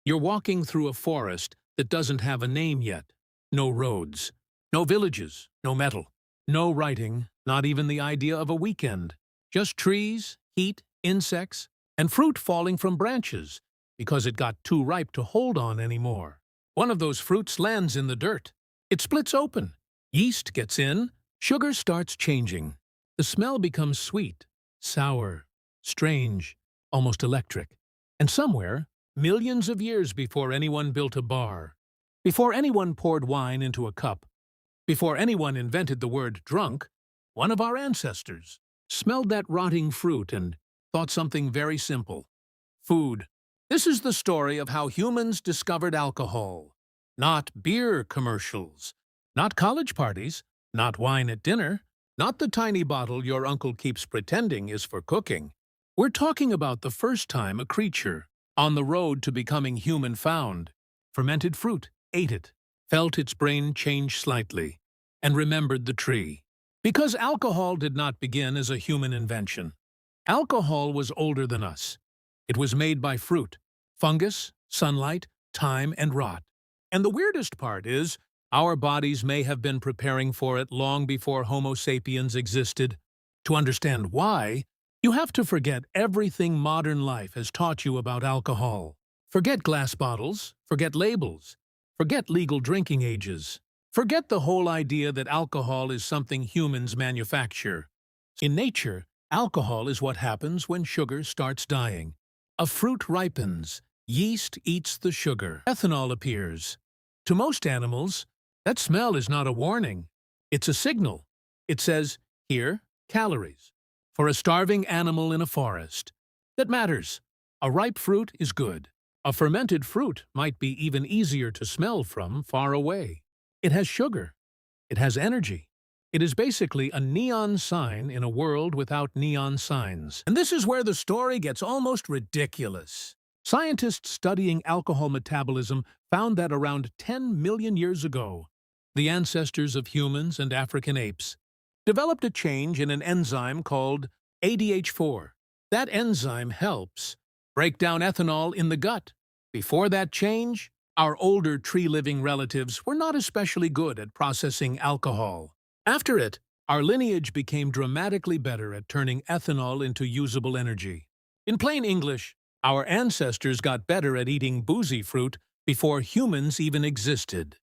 You're walking through a forest that doesn't have a name yet. No roads, no villages, no metal, no writing, not even the idea of a weekend. Just trees, heat, insects, and fruit falling from branches because it got too ripe to hold on anymore. One of those fruits lands in the dirt. It splits open. Yeast gets in. Sugar starts changing. The smell becomes sweet, sour, strange, almost electric. And somewhere, millions of years before anyone built a bar, before anyone poured wine into a cup, before anyone invented the word drunk, one of our ancestors smelled that rotting fruit and thought something very simple. Food. This is the story of how humans discovered alcohol. Not beer commercials, not college parties, not wine at dinner, not the tiny bottle your uncle keeps pretending is for cooking. We're talking about the first time a creature, on the road to becoming human, found fermented fruit, ate it, felt its brain change slightly, and remembered the tree. Because alcohol did not begin as a human invention. Alcohol was older than us. It was made by fruit, fungus, sunlight, time, and rot. And the weirdest part is, our bodies may have been preparing for it long before Homo sapiens existed. To understand why, you have to forget everything modern life has taught you about alcohol. Forget glass bottles, forget labels, forget legal drinking ages. Forget the whole idea that alcohol is something humans manufacture. In nature, alcohol is what happens when sugar starts dying. A fruit ripens, yeast eats the sugar, ethanol appears. To most animals, that smell is not a warning. It's a signal. It says, here, calories. For a starving animal in a forest, that matters. A ripe fruit is good. A fermented fruit might be even easier to smell from far away. It has sugar. It has energy. It is basically a neon sign in a world without neon signs. And this is where the story gets almost ridiculous. Scientists studying alcohol metabolism found that around 10 million years ago, the ancestors of humans and African apes developed a change in an enzyme called ADH4. That enzyme helps break down ethanol in the gut. Before that change, our older tree-living relatives were not especially good at processing alcohol. After it, our lineage became dramatically better at turning ethanol into usable energy. In plain English, our ancestors got better at eating boozy fruit before humans even existed.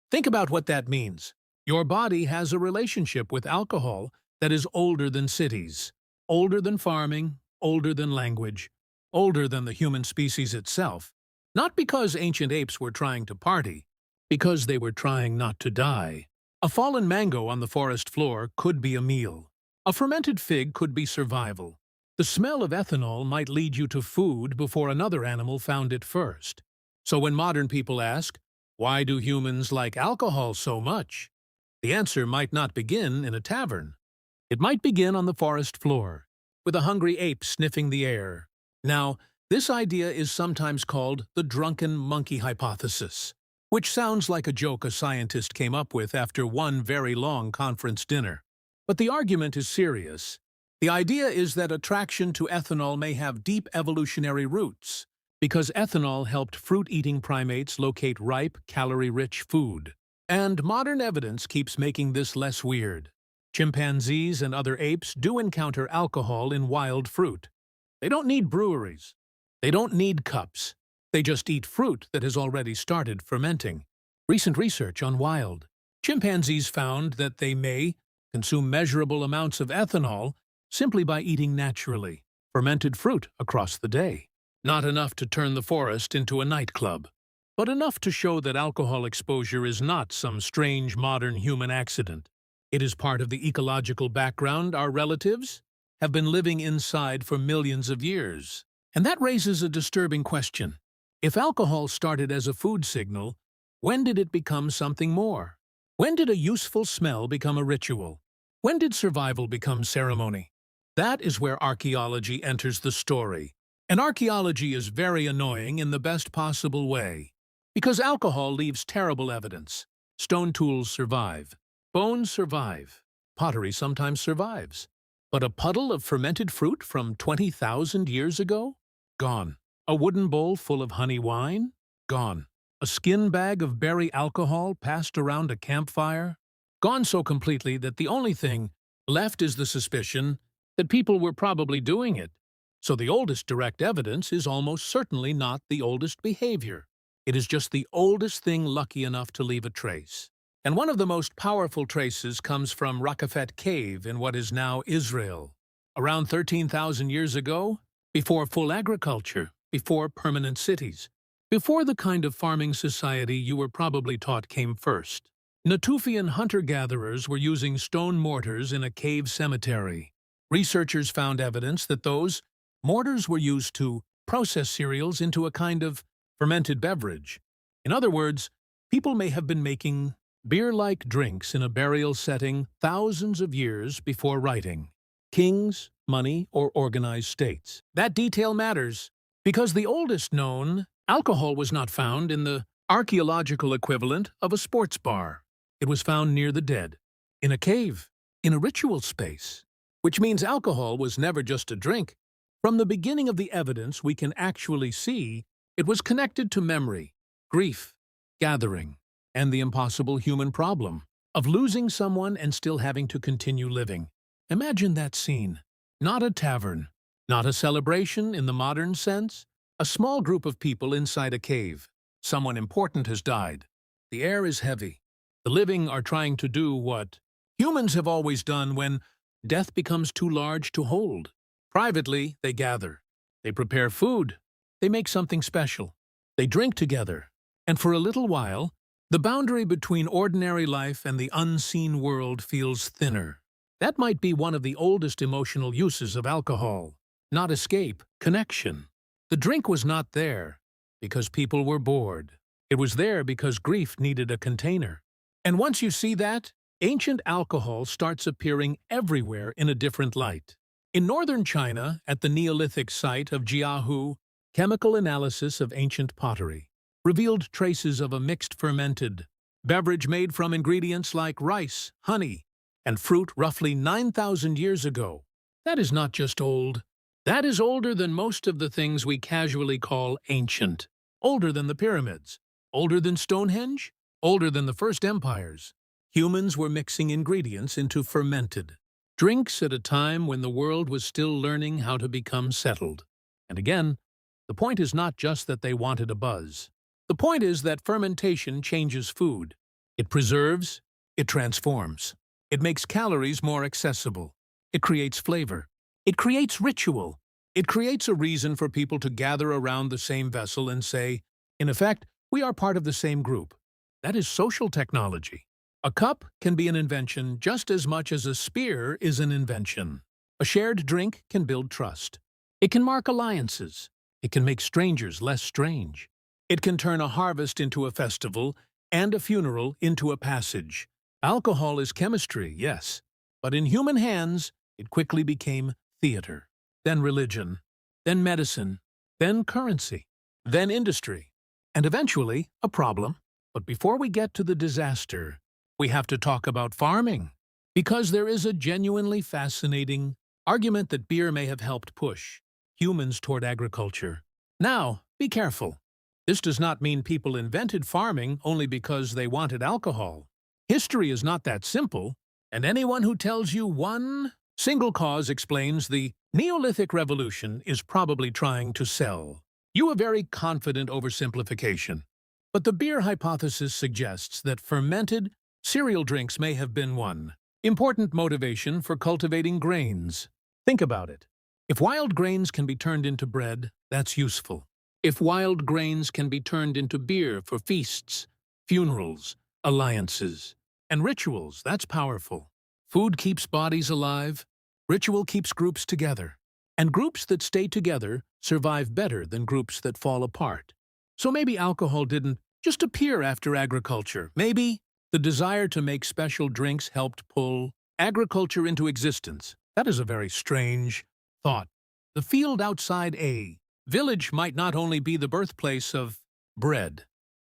Think about what that means. Your body has a relationship with alcohol that is older than cities, older than farming, older than language, older than the human species itself. Not because ancient apes were trying to party, because they were trying not to die. A fallen mango on the forest floor could be a meal. A fermented fig could be survival. The smell of ethanol might lead you to food before another animal found it first. So when modern people ask, why do humans like alcohol so much? The answer might not begin in a tavern. It might begin on the forest floor, with a hungry ape sniffing the air. Now, this idea is sometimes called the drunken monkey hypothesis, which sounds like a joke a scientist came up with after one very long conference dinner. But the argument is serious. The idea is that attraction to ethanol may have deep evolutionary roots, because ethanol helped fruit-eating primates locate ripe, calorie-rich food. And modern evidence keeps making this less weird. Chimpanzees and other apes do encounter alcohol in wild fruit. They don't need breweries. They don't need cups. They just eat fruit that has already started fermenting. Recent research on wild chimpanzees found that they may consume measurable amounts of ethanol simply by eating naturally fermented fruit across the day. Not enough to turn the forest into a nightclub, but enough to show that alcohol exposure is not some strange modern human accident. It is part of the ecological background our relatives have been living inside for millions of years. And that raises a disturbing question. If alcohol started as a food signal, when did it become something more? When did a useful smell become a ritual? When did survival become ceremony? That is where archaeology enters the story. And archaeology is very annoying in the best possible way. Because alcohol leaves terrible evidence. Stone tools survive. Bones survive. Pottery sometimes survives. But a puddle of fermented fruit from 20,000 years ago? Gone. A wooden bowl full of honey wine? gone. A skin bag of berry alcohol passed around a campfire? Gone so completely that the only thing left is the suspicion that people were probably doing it. So the oldest direct evidence is almost certainly not the oldest behavior. It is just the oldest thing lucky enough to leave a trace. And one of the most powerful traces comes from Rakafet Cave in what is now Israel. Around 13,000 years ago, before full agriculture, before permanent cities, before the kind of farming society you were probably taught came first. Natufian hunter-gatherers were using stone mortars in a cave cemetery. Researchers found evidence that those mortars were used to process cereals into a kind of fermented beverage. In other words, people may have been making beer-like drinks in a burial setting thousands of years before writing, kings, money, or organized states. That detail matters because the oldest known alcohol was not found in the archaeological equivalent of a sports bar. It was found near the dead, in a cave, in a ritual space, which means alcohol was never just a drink. From the beginning of the evidence, we can actually see it was connected to memory, grief, gathering, and the impossible human problem of losing someone and still having to continue living. Imagine that scene. Not a tavern, not a celebration in the modern sense, a small group of people inside a cave. Someone important has died. The air is heavy. The living are trying to do what humans have always done when death becomes too large to hold. Privately, they gather. They prepare food. They make something special. They drink together. And for a little while, the boundary between ordinary life and the unseen world feels thinner. That might be one of the oldest emotional uses of alcohol. Not escape, connection. The drink was not there because people were bored. It was there because grief needed a container. And once you see that, ancient alcohol starts appearing everywhere in a different light. In northern China, at the Neolithic site of Jiahu, chemical analysis of ancient pottery revealed traces of a mixed fermented beverage made from ingredients like rice, honey, and fruit roughly 9,000 years ago. That is not just old. That is older than most of the things we casually call ancient. Older than the pyramids. Older than Stonehenge. Older than the first empires. Humans were mixing ingredients into fermented drinks at a time when the world was still learning how to become settled. And again, the point is not just that they wanted a buzz. The point is that fermentation changes food. It preserves, it transforms. It makes calories more accessible. It creates flavor. It creates ritual. It creates a reason for people to gather around the same vessel and say, in effect, we are part of the same group. That is social technology. A cup can be an invention just as much as a spear is an invention. A shared drink can build trust. It can mark alliances. It can make strangers less strange. It can turn a harvest into a festival and a funeral into a passage. Alcohol is chemistry, yes, but in human hands, it quickly became theater, then religion, then medicine, then currency, then industry, and eventually a problem. But before we get to the disaster, we have to talk about farming, because there is a genuinely fascinating argument that beer may have helped push humans toward agriculture. Now, be careful. This does not mean people invented farming only because they wanted alcohol. History is not that simple, and anyone who tells you one single cause explains the Neolithic Revolution is probably trying to sell you a very confident oversimplification. But the beer hypothesis suggests that fermented cereal drinks may have been one important motivation for cultivating grains. Think about it. If wild grains can be turned into bread, that's useful. If wild grains can be turned into beer for feasts, funerals, alliances, and rituals, that's powerful. Food keeps bodies alive, ritual keeps groups together, and groups that stay together survive better than groups that fall apart. So maybe alcohol didn't just appear after agriculture. Maybe the desire to make special drinks helped pull agriculture into existence. That is a very strange thought. The field outside a village might not only be the birthplace of bread,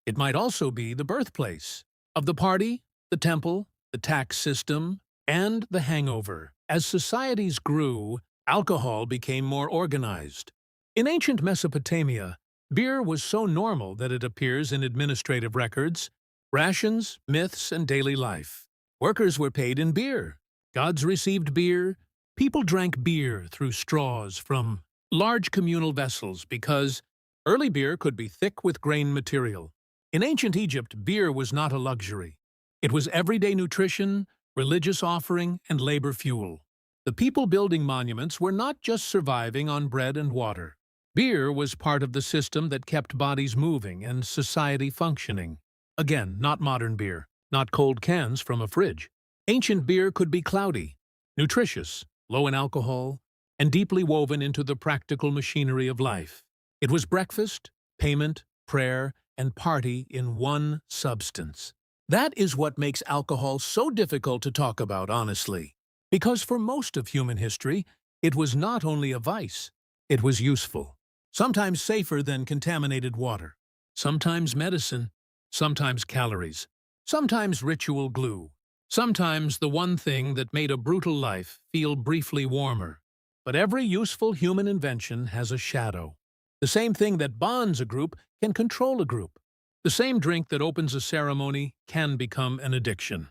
it might also be the birthplace of the party, the temple, the tax system, and the hangover. As societies grew, alcohol became more organized. In ancient Mesopotamia, Beer was so normal that it appears in administrative records, rations, myths, and daily life. Workers were paid in beer. Gods received beer. People drank beer through straws from large communal vessels because early beer could be thick with grain material. In ancient Egypt, beer was not a luxury. It was everyday nutrition, religious offering, and labor fuel. The people building monuments were not just surviving on bread and water. Beer was part of the system that kept bodies moving and society functioning. Again, not modern beer, not cold cans from a fridge. Ancient beer could be cloudy, nutritious, low in alcohol, and deeply woven into the practical machinery of life. It was breakfast, payment, prayer, and party in one substance. That is what makes alcohol so difficult to talk about honestly. Because for most of human history, it was not only a vice, it was useful. Sometimes safer than contaminated water. Sometimes medicine. Sometimes calories. Sometimes ritual glue. Sometimes the one thing that made a brutal life feel briefly warmer. But every useful human invention has a shadow. The same thing that bonds a group can control a group. The same drink that opens a ceremony can become an addiction.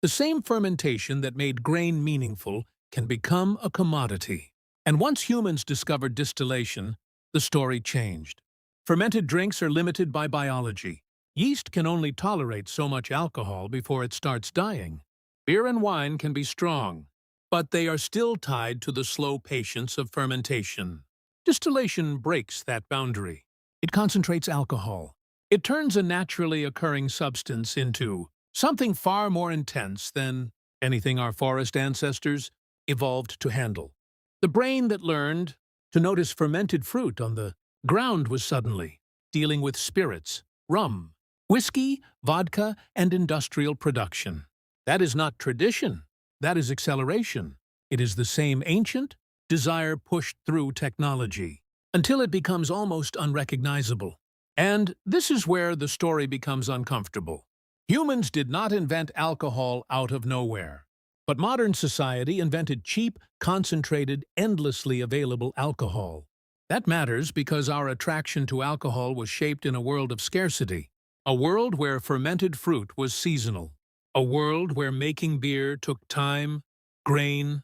The same fermentation that made grain meaningful can become a commodity. And once humans discovered distillation, the story changed. Fermented drinks are limited by biology. Yeast can only tolerate so much alcohol before it starts dying. Beer and wine can be strong, but they are still tied to the slow patience of fermentation. Distillation breaks that boundary. It concentrates alcohol. It turns a naturally occurring substance into something far more intense than anything our forest ancestors evolved to handle. The brain that learned to notice fermented fruit on the ground was suddenly dealing with spirits, rum, whiskey, vodka, and industrial production. That is not tradition. That is acceleration. It is the same ancient desire pushed through technology until it becomes almost unrecognizable. And this is where the story becomes uncomfortable. Humans did not invent alcohol out of nowhere. But modern society invented cheap, concentrated, endlessly available alcohol. That matters because our attraction to alcohol was shaped in a world of scarcity, a world where fermented fruit was seasonal, a world where making beer took time, grain,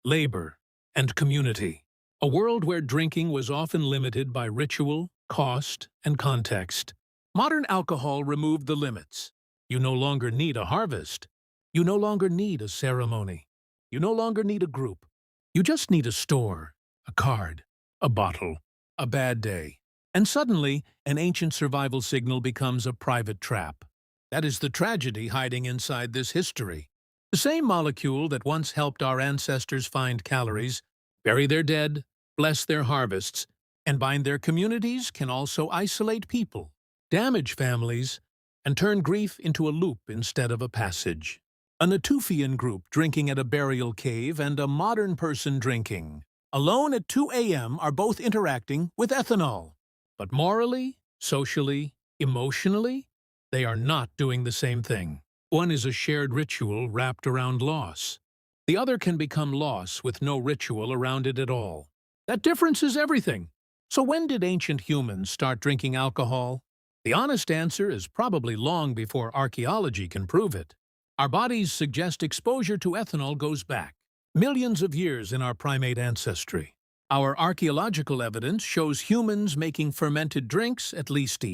labor, and community, a world where drinking was often limited by ritual, cost, and context. Modern alcohol removed the limits. You no longer need a harvest. You no longer need a ceremony. You no longer need a group. You just need a store, a card, a bottle, a bad day. And suddenly, an ancient survival signal becomes a private trap. That is the tragedy hiding inside this history. The same molecule that once helped our ancestors find calories, bury their dead, bless their harvests, and bind their communities can also isolate people, damage families, and turn grief into a loop instead of a passage. A Natufian group drinking at a burial cave and a modern person drinking alone at 2 a.m. are both interacting with ethanol. But morally, socially, emotionally, they are not doing the same thing. One is a shared ritual wrapped around loss. The other can become loss with no ritual around it at all. That difference is everything. So when did ancient humans start drinking alcohol? The honest answer is probably long before archaeology can prove it. Our bodies suggest exposure to ethanol goes back millions of years in our primate ancestry. Our archaeological evidence shows humans making fermented drinks at least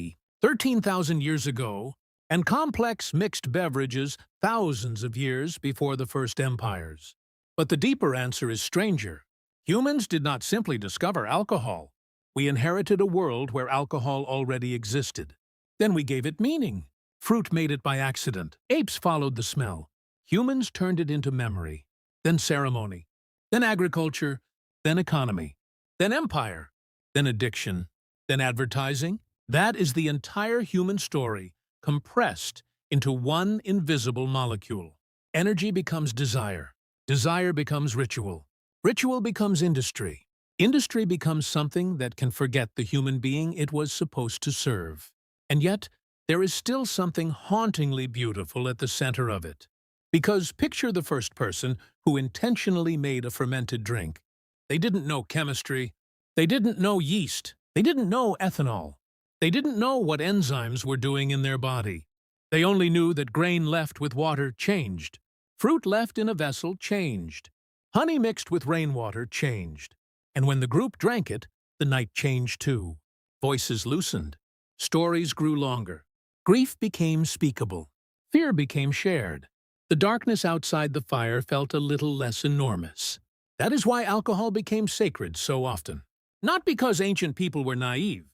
13,000 years ago, and complex mixed beverages thousands of years before the first empires. But the deeper answer is stranger. Humans did not simply discover alcohol. We inherited a world where alcohol already existed. Then we gave it meaning. Fruit made it by accident. Apes followed the smell. Humans turned it into memory. Then ceremony. Then agriculture. Then economy. Then empire. Then addiction. Then advertising. That is the entire human story, compressed into one invisible molecule. Energy becomes desire. Desire becomes ritual. Ritual becomes industry. Industry becomes something that can forget the human being it was supposed to serve. And yet, there is still something hauntingly beautiful at the center of it. Because picture the first person who intentionally made a fermented drink. They didn't know chemistry. They didn't know yeast. They didn't know ethanol. They didn't know what enzymes were doing in their body. They only knew that grain left with water changed. Fruit left in a vessel changed. Honey mixed with rainwater changed. And when the group drank it, the night changed too. Voices loosened. Stories grew longer. Grief became speakable. Fear became shared. The darkness outside the fire felt a little less enormous. That is why alcohol became sacred so often. Not because ancient people were naive,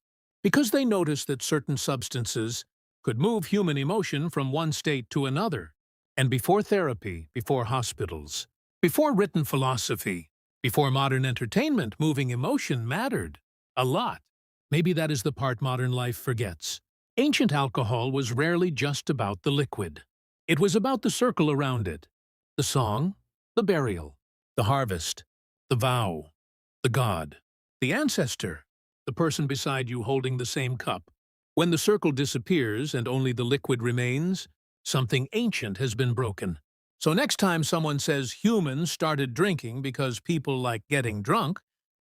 because they noticed that certain substances could move human emotion from one state to another. And before therapy, before hospitals, before written philosophy, before modern entertainment, moving emotion mattered a lot. Maybe that is the part modern life forgets. Ancient alcohol was rarely just about the liquid. It was about the circle around it, the song, the burial, the harvest, the vow, the god, the ancestor, the person beside you holding the same cup. When the circle disappears and only the liquid remains, something ancient has been broken. So next time someone says humans started drinking because people like getting drunk,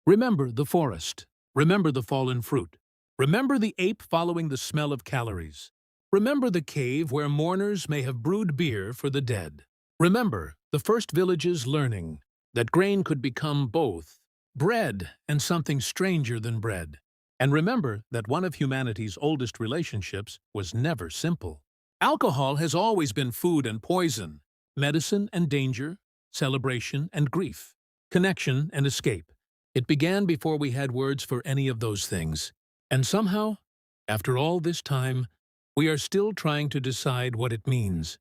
remember the forest. Remember the fallen fruit. Remember the ape following the smell of calories. Remember the cave where mourners may have brewed beer for the dead. Remember the first villages learning that grain could become both bread and something stranger than bread. And remember that one of humanity's oldest relationships was never simple. Alcohol has always been food and poison, medicine and danger, celebration and grief, connection and escape. It began before we had words for any of those things. And somehow, after all this time, we are still trying to decide what it means.